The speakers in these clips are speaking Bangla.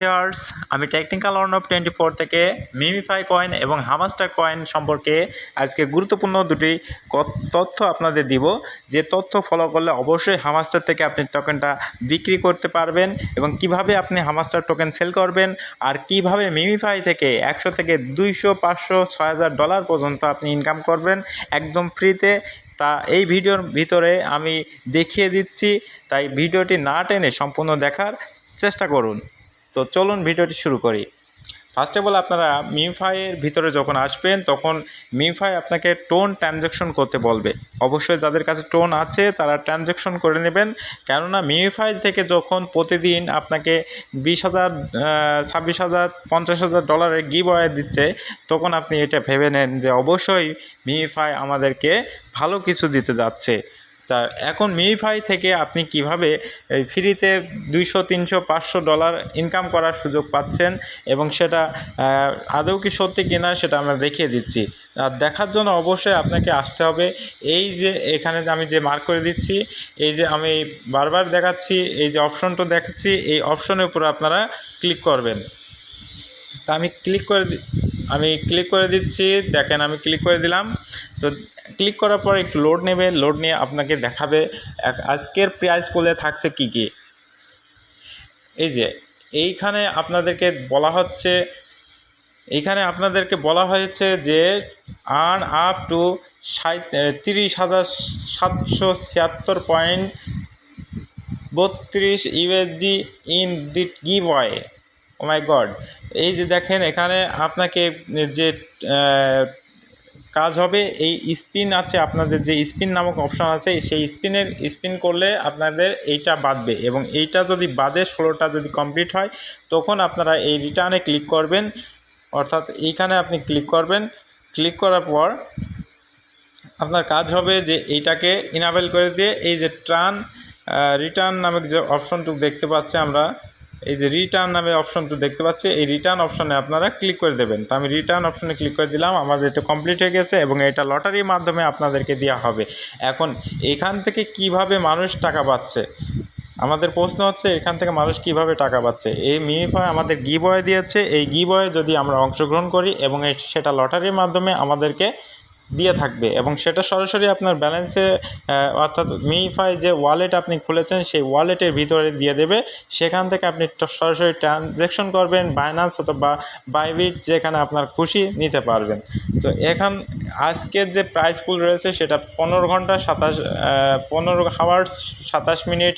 ভিউয়ার্স, আমি টেকনিক্যাল অর্ণব 24 থেকে মিমিফাই কয়েন এবং হামাস্টার কয়েন সম্পর্কে আজকে গুরুত্বপূর্ণ দুটি তথ্য আপনাদের দিব। যে তথ্য ফলো করলে অবশ্যই হামাস্টার থেকে আপনি টোকেনটা বিক্রি করতে পারবেন এবং কিভাবে আপনি হামাস্টার টোকেন সেল করবেন আর কিভাবে মিমিফাই থেকে 100 থেকে 200, 500, $6000 পর্যন্ত আপনি ইনকাম করবেন একদম ফ্রিতে। তা এই ভিডিওর ভিতরে আমি দেখিয়ে দিচ্ছি, তাই ভিডিওটি না টেনে সম্পূর্ণ দেখার চেষ্টা করুন। তো চলুন ভিডিওটি শুরু করি। ফার্স্ট অফ অল আপনারা মিমিফাইয়ের ভিতরে যখন আসবেন তখন মিমিফাই আপনাকে টোন ট্রানজ্যাকশন করতে বলবে। অবশ্যই যাদের কাছে টোন আছে তারা ট্রানজ্যাকশন করে নেবেন, কেননা মিমিফাই থেকে যখন প্রতিদিন আপনাকে 20,000, 26,000, $50,000 গিভ অ্যাওয়ে দিচ্ছে, তখন আপনি এটা ভেবে নেন যে অবশ্যই মিমিফাই আমাদেরকে ভালো কিছু দিতে যাচ্ছে। তা এখন মিমিফাই থেকে আপনি কিভাবে ফ্রিতে $200, $300, $500 ইনকাম করার সুযোগ পাচ্ছেন এবং সেটা আদৌ কি সত্যি কিনা সেটা আমরা দেখিয়ে দিচ্ছি। আর দেখার জন্য অবশ্যই আপনাকে আসতে হবে। এই যে এখানে আমি যে মার্ক করে দিচ্ছি, এই যে আমি বারবার দেখাচ্ছি, এই যে অপশনটা দেখাচ্ছি, এই অপশনের উপর আপনারা ক্লিক করবেন। তা আমি ক্লিক করে দিচ্ছি। দেখেন আমি ক্লিক করে দিলাম। তো ক্লিক করার পর একটু লোড নেবে, লোড নিয়ে আপনাকে দেখাবে আজকের প্রাইস পুলে থাকছে কি কি। এই যে এইখানে আপনাদেরকে বলা হয়েছে যে earn up to 30,776.32 USD in the giveaway. Oh my god! এই যে দেখেন এখানে আপনাকে যে কাজ হবে, এই স্পিন আছে, আপনাদের যে স্পিন নামক অপশান আছে, সেই স্পিন করলে আপনাদের এইটা বাদবে এবং এইটা যদি বাদে 16টা যদি কমপ্লিট হয় তখন আপনারা এই রিটার্নে ক্লিক করবেন। অর্থাৎ এইখানে আপনি ক্লিক করবেন। ক্লিক করার পর আপনার কাজ হবে যে এইটাকে ইনাবেল করে দিয়ে এই যে রিটার্ন নামক যে অপশনটুকু দেখতে পাচ্ছি আমরা, এই যে রিটার্ন নামে অপশনটু দেখতে পাচ্ছি, এই রিটার্ন অপশনে আপনারা ক্লিক করে দেবেন। তো আমি রিটার্ন অপশনে ক্লিক করে দিলাম। আমাদের এটা কমপ্লিট হয়ে গেছে এবং এটা লটারির মাধ্যমে আপনাদেরকে দেওয়া হবে। এখন এখান থেকে কিভাবে মানুষ টাকা পাচ্ছে, আমাদের প্রশ্ন হচ্ছে এখান থেকে মানুষ কিভাবে টাকা পাচ্ছে। এই মিমিফাই আমাদের গিভ অ্যাওয়ে দিয়েছে। এই গিভ অ্যাওয়ে যদি আমরা অংশগ্রহণ করি এবং সেটা লটারির মাধ্যমে আমাদেরকে দিয়ে থাকবে এবং সেটা সরাসরি আপনার ব্যালেন্সে, অর্থাৎ মিমিফাই যে ওয়ালেট আপনি খুলেছেন সেই ওয়ালেটের ভিতরে দিয়ে দেবে। সেখান থেকে আপনি সরাসরি ট্রানজ্যাকশন করবেন, বাইন্যান্স অথবা বাইবিট, যেখানে আপনার খুশি নিতে পারবেন। তো আজকের যে প্রাইস পুল রয়েছে সেটা 15 আওয়ার্স 27 মিনিট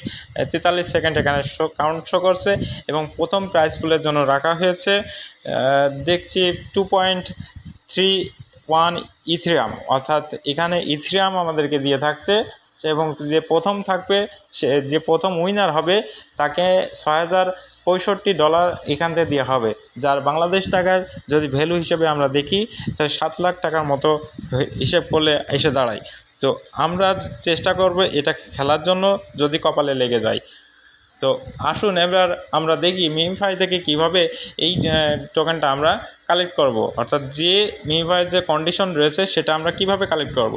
43 সেকেন্ড এখানে কাউন্ট শো করছে এবং প্রথম প্রাইস পুলের জন্য রাখা হয়েছে দেখছি 2.31 ইথেরিয়াম। অর্থাৎ এখানে ইথেরিয়াম আমাদেরকে দিয়ে থাকছে এবং যে প্রথম থাকবে, যে প্রথম উইনার হবে তাকে $6,065 এখান থেকে দেওয়া হবে, যার বাংলাদেশ টাকার যদি ভ্যালু হিসেবে আমরা দেখি তাহলে 7 লাখ টাকার মতো হিসেব করলে এসে দাঁড়ায়। তো আমরা চেষ্টা করব এটা খেলার জন্য, যদি কপালে লেগে যায়। তো আসুন এবার আমরা দেখি মিমিফাই থেকে কিভাবে এই টোকেনটা আমরা কালেক্ট করব, অর্থাৎ যে মিমিফাইয়ের যে কন্ডিশন রয়েছে সেটা আমরা কিভাবে কালেক্ট করব।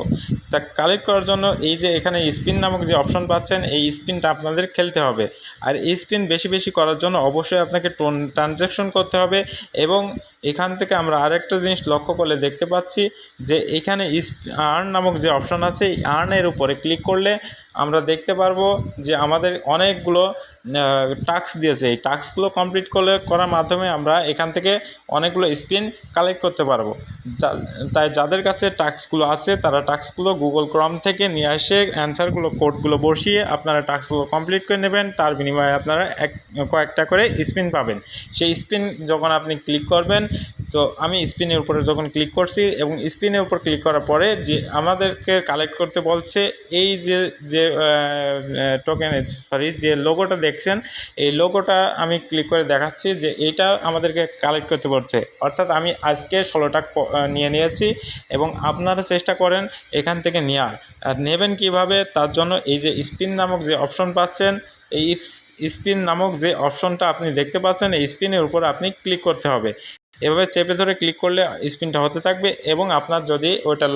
তা কালেক্ট করার জন্য এই যে এখানে স্পিন নামক যে অপশন পাচ্ছেন, এই স্পিনটা আপনাদের খেলতে হবে। আর এই স্পিন বেশি বেশি করার জন্য অবশ্যই আপনাকে ট্রানজ্যাকশন করতে হবে। এবং এখান থেকে আমরা আরেকটা জিনিস লক্ষ্য করলে দেখতে পাচ্ছি যে এখানে আর্ন নামক যে অপশন আছে, এই আর্নের উপরে ক্লিক করলে আমরা দেখতে পারবো যে আমাদের অনেকগুলো টাস্ক দিয়েছে। এই টাস্কগুলো কমপ্লিট করার মাধ্যমে আমরা এখান থেকে অনেকগুলো স্পিন কালেক্ট করতে পারবো। তাই যাদের কাছে টাস্কগুলো আছে তারা টাস্কগুলো গুগল ক্রোম থেকে নিয়ে এসে কোডগুলো বসিয়ে আপনারা টাস্কগুলো কমপ্লিট করে নেবেন। তার বিনিময়ে আপনারা কয়েকটা করে স্পিন পাবেন। সেই স্পিন যখন আপনি ক্লিক করবেন, তো আমি স্পিনের উপরে যখন ক্লিক করছি এবং স্পিনের উপর ক্লিক করার পরে যে আমাদেরকে কালেক্ট করতে বলছে, এই যে টোকেনের যে লোগোটা দেখছেন, এই লোগোটা আমি ক্লিক করে দেখাচ্ছি যে এইটা আমাদেরকে কালেক্ট করতে বলছে। অর্থাৎ আমি আজকে 16টা নিয়ে নিয়েছি এবং আপনারা চেষ্টা করেন এখান থেকে নেওয়ার। আর নেবেন কিভাবে, তার জন্য এই যে স্পিন নামক যে অপশন পাচ্ছেন, এই স্পিন নামক যে অপশনটা আপনি দেখতে পাচ্ছেন, এই স্পিনের উপর আপনি ক্লিক করতে হবে। এভাবে চেপে ধরে ক্লিক করলে স্পিনটা হতে থাকবে এবং আপনার যদি ওটা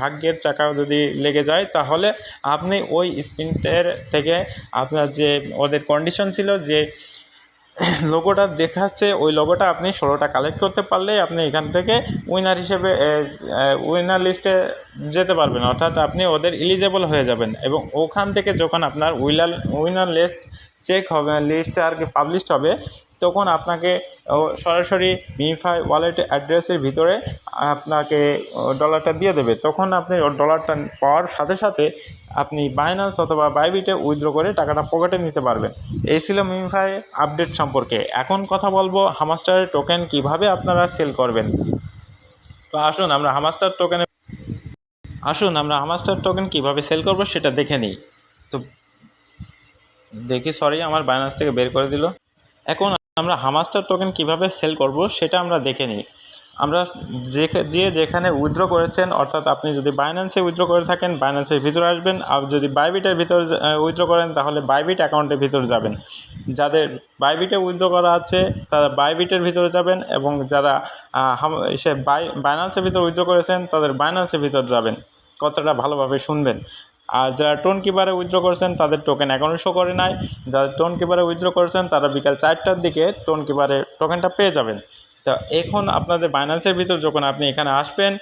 ভাগ্যের চাকা যদি লেগে যায় তাহলে আপনি ওই স্পিনটার থেকে আপনার যে ওদের কন্ডিশন ছিল যে লোগোটা দেখাচ্ছে, ওই লোগোটা আপনি 16টা কালেক্ট করতে পারলেই আপনি এখান থেকে উইনার হিসেবে উইনার লিস্টে যেতে পারবেন, অর্থাৎ আপনি ওদের এলিজেবল হয়ে যাবেন। এবং ওখান থেকে যখন আপনার উইনার লিস্ট চেক হবে, লিস্ট আর কি পাবলিশড হবে, তখন আপনাকে সরাসরি মিনিফাই ওয়ালেট অ্যাড্রেসের ভিতরে আপনাকে ডলারটা দিয়ে দেবে। তখন আপনি ডলারটা পাওয়ার সাথে সাথে আপনি বাইন্যান্স অথবা বাইবিটে উইথড্র করে টাকাটা পকেটে নিতে পারবেন। এই ছিল মিনিফাই আপডেট সম্পর্কে। এখন কথা বলবো হামাস্টারের টোকেন কিভাবে আপনারা সেল করবেন। তো আসুন আমরা হামাস্টার টোকেন কিভাবে সেল করব সেটা দেখে নিই। তো দেখি, সরি, আমার বাইন্যান্স থেকে বের করে দিল। এখন আমরা হামাস্টার টোকেন কিভাবে সেল করব সেটা আমরা দেখে নিই। আমরা যেখানে উইথড্র করেছেন, অর্থাৎ আপনি যদি বাইন্যান্সে উইথড্র করে থাকেন বাইন্যান্সের ভিতরে আসবেন, আর যদি বাইবিটের ভিতরে উইথড্র করেন তাহলে বাইবিট অ্যাকাউন্টের ভিতরে যাবেন। যাদের বাইবিটে উইথড্র করা আছে তারা বাইবিটের ভিতরে যাবেন, এবং যারা বাইন্যান্সের ভিতরে উইথড্র করেছেন তাদের বাইন্যান্সের ভিতরে যাবেন। কথাটা ভালোভাবে শুনবেন। আর যারা টোন কিপারে উইথড্র করেছেন তাদের টোকেন এখনও শো করে নাই। যারা টোন কিপারে উইথড্র করেছেন তারা বিকাল 4টার দিকে টোন কিপারে টোকেনটা পেয়ে যাবেন। তা এখন আপনাদের বাইন্যান্সের ভিতর যখন আপনি এখানে আসবেন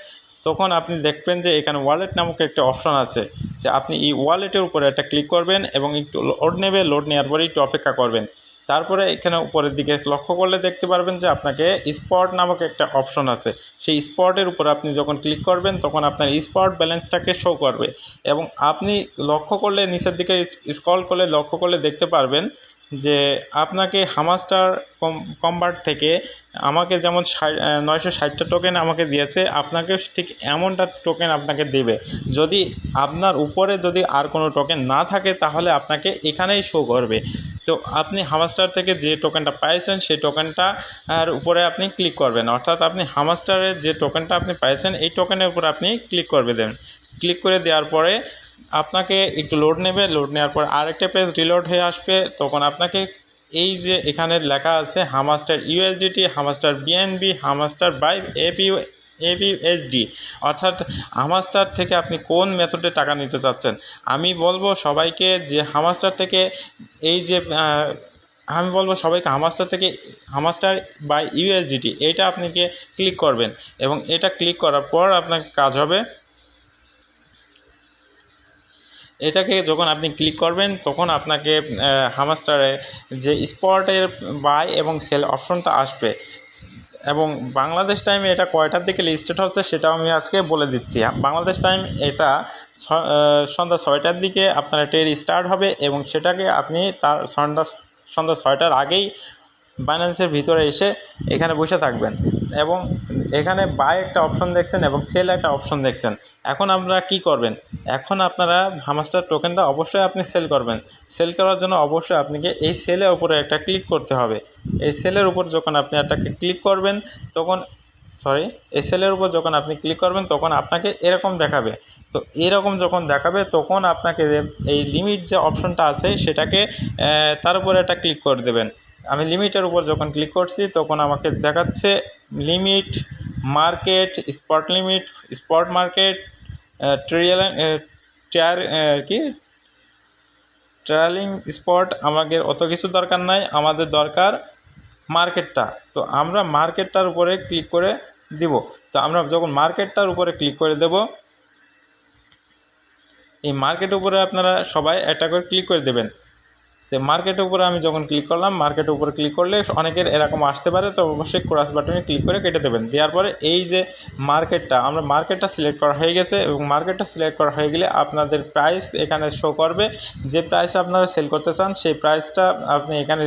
তখন আপনি দেখবেন যে এখানে ওয়ালেট নামক একটা অপশন আছে। যে আপনি এই ওয়ালেটের উপরে একটা ক্লিক করবেন এবং একটু লোড নেবে, লোড নেওয়ার পরে একটু অপেক্ষা করবেন। তারপরে এখানে উপরের দিকে লক্ষ্য করলে দেখতে পারবেন যে আপনাকে স্পট নামক একটা অপশন আছে। সেই স্পটের উপর আপনি যখন ক্লিক করবেন তখন আপনার স্পট ব্যালেন্সটাকে শো করবে, এবং আপনি লক্ষ্য করলে নিচের দিকে স্ক্রল করলে লক্ষ্য করলে দেখতে পারবেন যে আপনাকে হামাস্টার কম্বার্ট থেকে আমাকে যেমন 960টা টোকেন আমাকে দিয়েছে, আপনাকে ঠিক এমনটা টোকেন আপনাকে দেবে। যদি আপনার উপরে যদি আর কোনো টোকেন না থাকে তাহলে আপনাকে এখানেই শো করবে। তো আপনি হামাস্টার থেকে যে টোকেনটা পাইছেন সেই টোকেনটা আর উপরে আপনি ক্লিক করবেন, অর্থাৎ আপনি হামাস্টারের যে টোকেনটা আপনি পাইছেন এই টোকেনের উপর আপনি ক্লিক করবে দেন। ক্লিক করে দেওয়ার পরে আপনাকে একটু লোড নেবে, লোড নেওয়ার পর আরেকটা পেজ রিলোড হয়ে আসবে। তখন আপনাকে এই যে এখানে লেখা আছে Hamster USDT, Hamster BNB, Hamster by এপিইউএসডি, অর্থাৎ হামাস্টার থেকে আপনি কোন মেথডে টাকা নিতে চাচ্ছেন। আমি বলবো সবাইকে হামাস্টার থেকে হামাস্টার বাই ইউএসডিটি এইটা আপনাকে ক্লিক করবেন, এবং এটা ক্লিক করার পর আপনার কাজ হবে, এটাকে যখন আপনি ক্লিক করবেন তখন আপনাকে হামাস্টারে যে স্পটের বাই এবং সেল অপশনটা আসবে। এবং বাংলাদেশ টাইমে এটা কয়টার দিকে লিস্টেড হচ্ছে সেটাও আমি আজকে বলে দিচ্ছি। বাংলাদেশ টাইম এটা সন্ধ্যা 6টার দিকে আপনার ট্রেড স্টার্ট হবে, এবং সেটাকে আপনি তার সন্ধ্যা 6টার আগেই বাইন্যান্সের ভিতরে এসে এখানে বসে থাকবেন, এবং এখানে বাই একটা অপশন দেখছেন এবং সেল একটা অপশন দেখছেন। এখন আপনারা কি করবেন, এখন আপনারা হামাস্টার টোকেনটা অবশ্যই আপনি সেল করবেন। সেল করার জন্য অবশ্যই আপনাকে এই সেলের উপরে একটা ক্লিক করতে হবে। এই সেলের উপর যখন আপনি একটাকে ক্লিক করবেন তখন এই সেলের উপর যখন আপনি ক্লিক করবেন তখন আপনাকে এরকম দেখাবে। তো এরকম যখন দেখাবে তখন আপনাকে এই লিমিট যে অপশনটা আছে সেটাকে তার উপরে একটা ক্লিক করে দেবেন। আমি লিমিটের উপর যখন ক্লিক করছি তখন আমাকে দেখাচ্ছে limit, market, spot limit, spot market, trailing spot. আমাদের অত কিছু দরকার নাই, আমাদের দরকার মার্কেটটা। তো আমরা মার্কেটটার উপরে ক্লিক করে দিব। তো আমরা যখন মার্কেটটার উপরে ক্লিক করে দেব, এই মার্কেটের উপরে আপনারা সবাই একটা করে ক্লিক করে দেবেন। তো মার্কেটের উপরে আমি যখন ক্লিক করলাম, মার্কেটের উপরে ক্লিক করলে অনেকের এরকম আসতে পারে, তো অবশ্যই ক্রস বাটনে ক্লিক করে কেটে দেবেন। দেওয়ার পরে এই যে মার্কেটটা সিলেক্ট করা হয়ে গেছে, এবং মার্কেটটা সিলেক্ট করা হয়ে গেলে আপনাদের প্রাইস এখানে শো করবে। যে প্রাইসে আপনারা সেল করতে চান সেই প্রাইসটা আপনি এখানে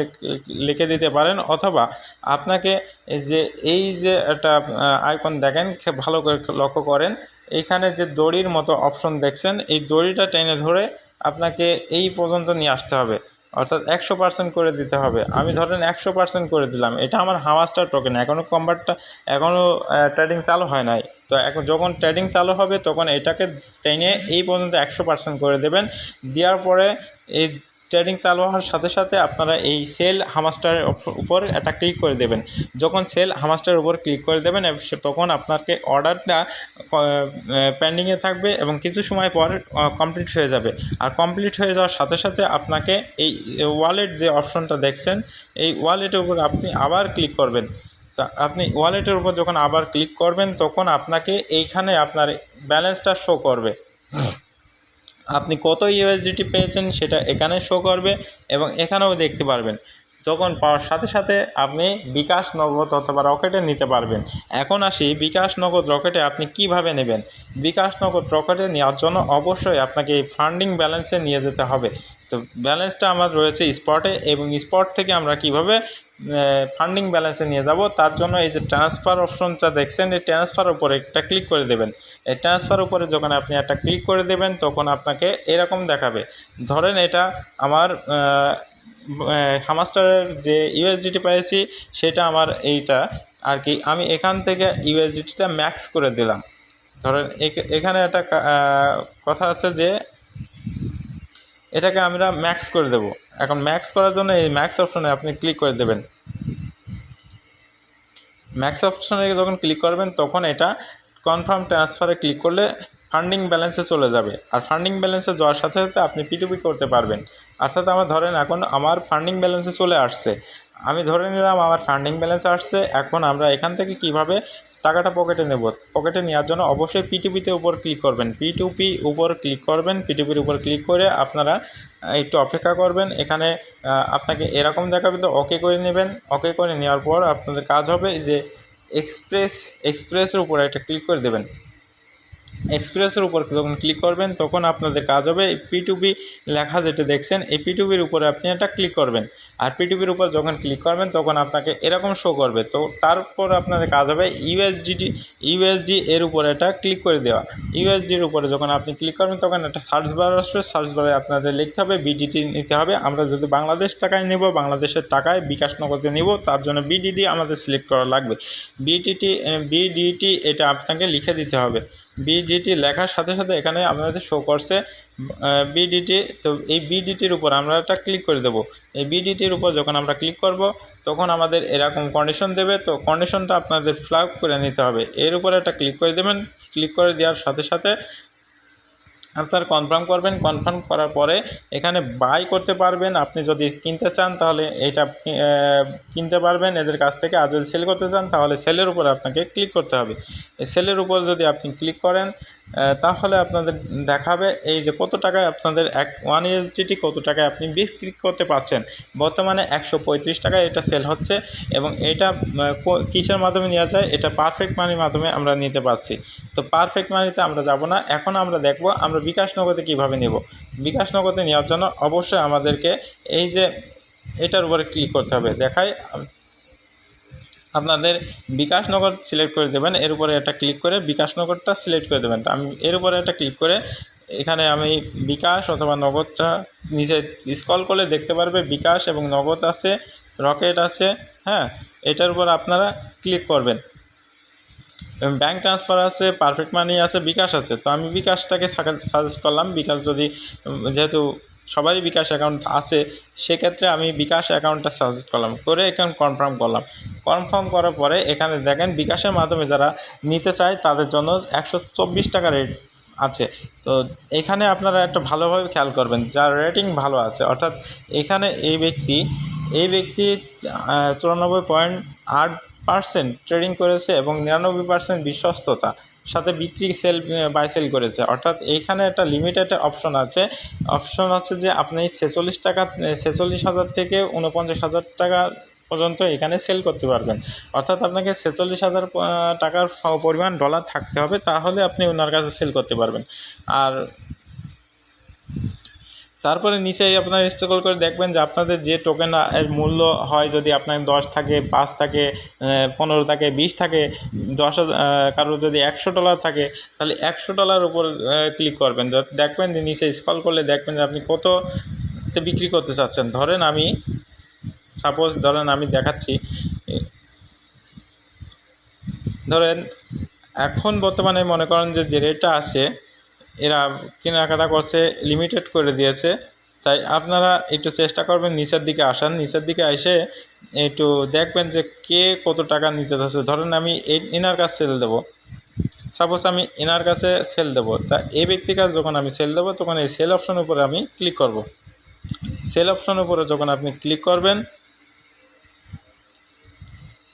লিখে দিতে পারেন, অথবা আপনাকে এই যে একটা আইকন দেখেন, ভালো করে লক্ষ্য করেন, এইখানে যে দড়ির মতো অপশন দেখছেন এই দড়িটা টেনে ধরে আপনাকে এই পর্যন্ত নিয়ে আসতে হবে, অর্থাৎ 100% করে দিতে হবে। আমি ধরেন 100% করে দিলাম, এটা আমার হামাস্টার টোকেন, এখনও ট্রেডিং চালু হয় নাই। তো এখন যখন ট্রেডিং চালু হবে তখন এটাকে টেনে এই পর্যন্ত 100% করে দেবেন। দেওয়ার পরে এই ট্রেডিং চালু হওয়ার সাথে সাথে আপনারা এই সেল হামাস্টারের উপর একটা ক্লিক করে দেবেন। যখন সেল হামাস্টারের উপর ক্লিক করে দেবেন তখন আপনাকে অর্ডারটা পেন্ডিংয়ে থাকবে এবং কিছু সময় পর কমপ্লিট হয়ে যাবে। আর কমপ্লিট হয়ে যাওয়ার সাথে সাথে আপনাকে এই ওয়ালেট যে অপশনটা দেখছেন, এই ওয়ালেটের উপর আপনি আবার ক্লিক করবেন। তা আপনি ওয়ালেটের উপর যখন আবার ক্লিক করবেন তখন আপনাকে এইখানে আপনার ব্যালেন্সটা শো করবে। আপনি কত ইউএসডিটি পেয়েছেন সেটা এখানে শো করবে এবং এখানেও দেখতে পারবেন। তখন পাওয়ার সাথে সাথে আপনি বিকাশ নগদ অথবা রকেটে নিতে পারবেন। এখন আসি বিকাশ নগদ রকেটে আপনি কিভাবে নেবেন। বিকাশ নগদ রকেটে নেওয়ার জন্য অবশ্যই আপনাকে এই ফান্ডিং ব্যালেন্সে নিয়ে যেতে হবে। তো ব্যালেন্সটা আমার রয়েছে স্পটে, এবং স্পট থেকে আমরা কিভাবে ফান্ডিং ব্যালেন্সে নিয়ে যাব, তার জন্য এই যে ট্রান্সফার অপশনটা দেখছেন, এই ট্রান্সফার উপরে একটা ক্লিক করে দেবেন। এই ট্রান্সফার উপরে যখন আপনি একটা ক্লিক করে দেবেন তখন আপনাকে এরকম দেখাবে। ধরেন এটা আমার হামাস্টারের যে ইউএসডিটি পেয়েছি সেটা আমার এইটা আর কি, আমি এখান থেকে ইউএসডিটিটা ম্যাক্স করে দিলাম। ধরেন এখানে একটা কথা আছে যে এটাকে আমরা ম্যাক্স করে দেব। এখন ম্যাক্স করার জন্য এই ম্যাক্স অপশনে আপনি ক্লিক করে দেবেন। ম্যাক্স অপশনে যখন ক্লিক করবেন তখন এটা কনফার্ম ট্রান্সফারে ক্লিক করলে ফান্ডিং ব্যালেন্সে চলে যাবে। আর ফান্ডিং ব্যালেন্সে যাওয়ার সাথে সাথে আপনি পিটুপি করতে পারবেন। অর্থাৎ আমার ধরেন এখন আমার ফান্ডিং ব্যালেন্সে চলে আসছে, আমি ধরে নিলাম আমার ফান্ডিং ব্যালেন্স আসছে। এখন আমরা এখান থেকে কিভাবে টাকাটা পকেটে নেব, পকেটে নেওয়ার জন্য অবশ্যই পিটুপিতে উপর ক্লিক করবেন। পিটুপি উপর ক্লিক করবেন, পিটুপির উপর ক্লিক করে আপনারা একটু অপেক্ষা করবেন। এখানে আপনাকে এরকম দেখাবে, তো ওকে করে নেবেন। ওকে করে নেওয়ার পর আপনাদের কাজ হবে যে এক্সপ্রেসের উপর একটা ক্লিক করে দেবেন। এক্সপ্রেসের উপর যখন ক্লিক করবেন তখন আপনাদের কাজ হবে এই পিটুপি লেখা যেটা দেখছেন, এই পিটুপির উপরে আপনি একটা ক্লিক করবেন। আর পিটুপির উপর যখন ক্লিক করবেন তখন আপনাকে এরকম শো করবে। তো তারপর আপনাদের কাজ হবে ইউএসডি এর উপরে একটা ক্লিক করে দেওয়া। ইউএসডির উপরে যখন আপনি ক্লিক করবেন তখন একটা সার্চ বার আসবে, সার্চ বারে আপনাদের লিখতে হবে বিডিটি নিতে হবে। আমরা যদি বাংলাদেশ টাকায় নেব, বাংলাদেশের টাকায় বিকাশ নগদে নিব, তার জন্য বিডিটি আমাদের সিলেক্ট করা লাগবে। বিডিটি এটা আপনাকে লিখে দিতে হবে। বিডিটি লেখার সাথে সাথে এখানে আপনাদের শো করছে বিডিটি। তো এই বিডিটির উপর আমরা একটা ক্লিক করে দেব। এই বিডিটির উপর যখন আমরা ক্লিক করব তখন আমাদের এরকম কন্ডিশন দেবে। তো কন্ডিশনটা আপনাদের ফ্ল্যাগ করে নিতে হবে। এর উপরে একটা ক্লিক করে দেবেন। ক্লিক করে দেওয়ার সাথে সাথে আপনারা কনফার্ম করবেন। কনফার্ম করার পরে এখানে বাই করতে পারবেন। আপনি যদি কিনতে চান তাহলে এটা কিনতে পারবেন এদের কাছ থেকে, আর যদি সেল করতে চান তাহলে সেলের উপর আপনাকে ক্লিক করতে হবে। এই সেলের উপর যদি আপনি ক্লিক করেন তাহলে আপনাদের দেখাবে এই যে কত টাকায় আপনাদের 1 USDT কত টাকায় আপনি বিক্রি করতে পারছেন। বর্তমানে 135 টাকায় এটা সেল হচ্ছে, এবং এটা কিসের মাধ্যমে নেওয়া যায়, এটা পারফেক্ট মানির মাধ্যমে আমরা নিতে পারছি। তো পারফেক্ট মানিতে আমরা যাব না, এখন আমরা দেখব আমরা বিকাশ নগদে কীভাবে নেব। বিকাশ নগদে নেওয়ার জন্য অবশ্যই আমাদেরকে এই যে এটার উপরে ক্লিক করতে হবে। দেখাই আপনাদের বিকাশ নগদ সিলেক্ট করে দেবেন। এর উপরে একটা ক্লিক করে বিকাশ নগদটা সিলেক্ট করে দেবেন। তো আমি এর উপরে একটা ক্লিক করে এখানে আমি বিকাশ অথবা নগদটা নিচে স্ক্রল করলে দেখতে পারবে বিকাশ এবং নগদ আছে, রকেট আছে। হ্যাঁ, এটার উপর আপনারা ক্লিক করবেন। ব্যাঙ্ক ট্রান্সফার আছে, পারফেক্ট মানি আছে, বিকাশ আছে। তো আমি বিকাশটাকে সাজেস্ট করলাম। বিকাশ যদি যেহেতু সবারই বিকাশ অ্যাকাউন্ট আছে সেক্ষেত্রে আমি বিকাশ অ্যাকাউন্টটা সাজেস্ট করলাম, করে এখানে কনফার্ম করলাম। কনফার্ম করার পরে এখানে দেখেন বিকাশের মাধ্যমে যারা নিতে চায় তাদের জন্য 124 টাকা রেট আছে। তো এখানে আপনারা একটা ভালোভাবে খেয়াল করবেন যার রেটিং ভালো আছে, অর্থাৎ এখানে এই ব্যক্তি 94.8% ট্রেডিং করেছে এবং 99% বিশ্বস্ততা সাথে বিক্রি বাই সেল করেছে। অর্থাৎ এইখানে একটা লিমিটেড অপশন আছে। অপশন হচ্ছে যে আপনি 46,000 থেকে 49,000 টাকা পর্যন্ত এখানে সেল করতে পারবেন। অর্থাৎ আপনাকে 46,000 টাকার পরিমাণ ডলার থাকতে হবে, তাহলে আপনি ওনার কাছে সেল করতে পারবেন। আর তারপরে নিচে আপনার স্ক্রল করে দেখবেন যে আপনাদের যে টোকেন এর মূল্য হয়, যদি আপনার 10 থাকে, 5 থাকে, 15 থাকে, 20 থাকে, 10,000 কারোর যদি $100 থাকে তাহলে $100 উপর ক্লিক করবেন। দেখবেন যে নিচে স্ক্রল করলে দেখবেন যে আপনি কততে বিক্রি করতে চাচ্ছেন। ধরেন আমি দেখাচ্ছি। ধরেন এখন বর্তমানে মনে করেন যে রেটটা আছে, এরা কেনাকাটা করছে, লিমিটেড করে দিয়েছে, তাই আপনারা একটু চেষ্টা করবেন নিচের দিকে আসার, নিচের দিকে এসে একটু দেখবেন যে কে কত টাকা নিতে চাচ্ছে। ধরেন আমি এনার কাছে সেল দেবো, সাপোজ আমি এনার কাছে সেল দেবো, তা এই ব্যক্তির কাছে যখন আমি সেল দেবো তখন এই সেল অপশনের উপরে আমি ক্লিক করব। সেল অপশনের উপরে যখন আপনি ক্লিক করবেন,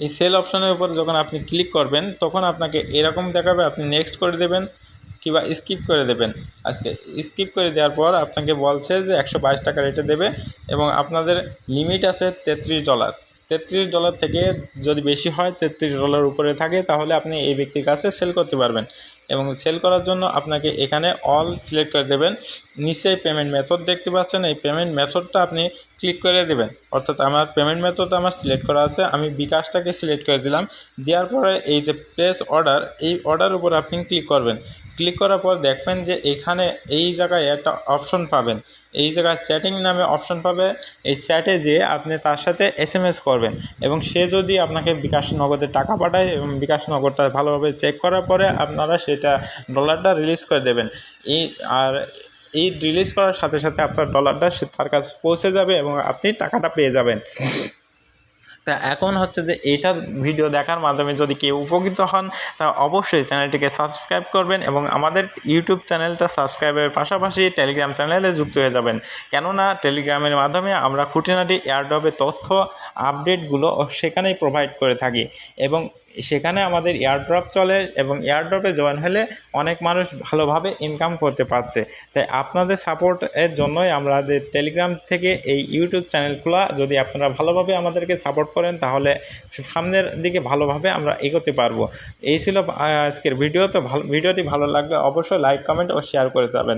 এই সেল অপশনের উপরে যখন আপনি ক্লিক করবেন তখন আপনাকে এরকম দেখাবে, আপনি নেক্সট করে দেবেন কিংবা স্কিপ করে দেবেন। আজকে স্কিপ করে দেওয়ার পর আপনাকে বলছে যে 122 টাকা রেটে দেবে এবং আপনাদের লিমিট আছে $33। $33 থেকে যদি বেশি হয়, $33 উপরে থাকে, তাহলে আপনি এই ব্যক্তির কাছে সেল করতে পারবেন। এবং সেল করার জন্য আপনাকে এখানে অল সিলেক্ট করে দেবেন। নিচে পেমেন্ট মেথড দেখতে পাচ্ছেন, এই পেমেন্ট মেথডটা আপনি ক্লিক করে দেবেন। অর্থাৎ আমার পেমেন্ট মেথড আমার সিলেক্ট করা আছে, আমি বিকাশটাকে সিলেক্ট করে দিলাম। দেওয়ার পরে এই যে প্লেস অর্ডার, এই অর্ডার উপর আপনি ক্লিক করবেন। ক্লিক করার পর দেখবেন যে এখানে এই জায়গায় একটা অপশন পাবেন, এই জায়গায় চ্যাটিং নামে অপশন পাবে। এই চ্যাটে যেয়ে আপনি তার সাথে SMS করবেন এবং সে যদি আপনাকে বিকাশ নগদে টাকা পাঠায় এবং বিকাশ নগদটা ভালোভাবে চেক করার পরে আপনারা সেটা ডলারটা রিলিজ করে দেবেন। এই রিলিজ করার সাথে সাথে আপনার ডলারটা তার কাছে পৌঁছে যাবে এবং আপনি টাকাটা পেয়ে যাবেন। তা এখন হচ্ছে যে এইটা ভিডিও দেখার মাধ্যমে যদি কেউ উপকৃত হন, তা অবশ্যই চ্যানেলটিকে সাবস্ক্রাইব করবেন এবং আমাদের ইউটিউব চ্যানেলটা সাবস্ক্রাইবের পাশাপাশি টেলিগ্রাম চ্যানেলে যুক্ত হয়ে যাবেন। কেননা টেলিগ্রামের মাধ্যমে আমরা খুঁটিনাটি এয়ারড্রপের তথ্য আপডেটগুলো সেখানেই প্রোভাইড করে থাকি এবং সেখানে আমাদের এয়ারড্রপ চলে এবং এয়ারড্রপে জয়েন হলে অনেক মানুষ ভালোভাবে ইনকাম করতে পারছে। তাই আপনাদের সাপোর্টের জন্যই আমাদের টেলিগ্রাম থেকে এই ইউটিউব চ্যানেলগুলো, যদি আপনারা ভালোভাবে আমাদেরকে সাপোর্ট করেন তাহলে সামনের দিকে ভালোভাবে আমরা এগোতে পারবো। এই ছিল আজকের ভিডিও। তো ভিডিওটি ভালো লাগলে অবশ্যই লাইক, কমেন্ট ও শেয়ার করে যাবেন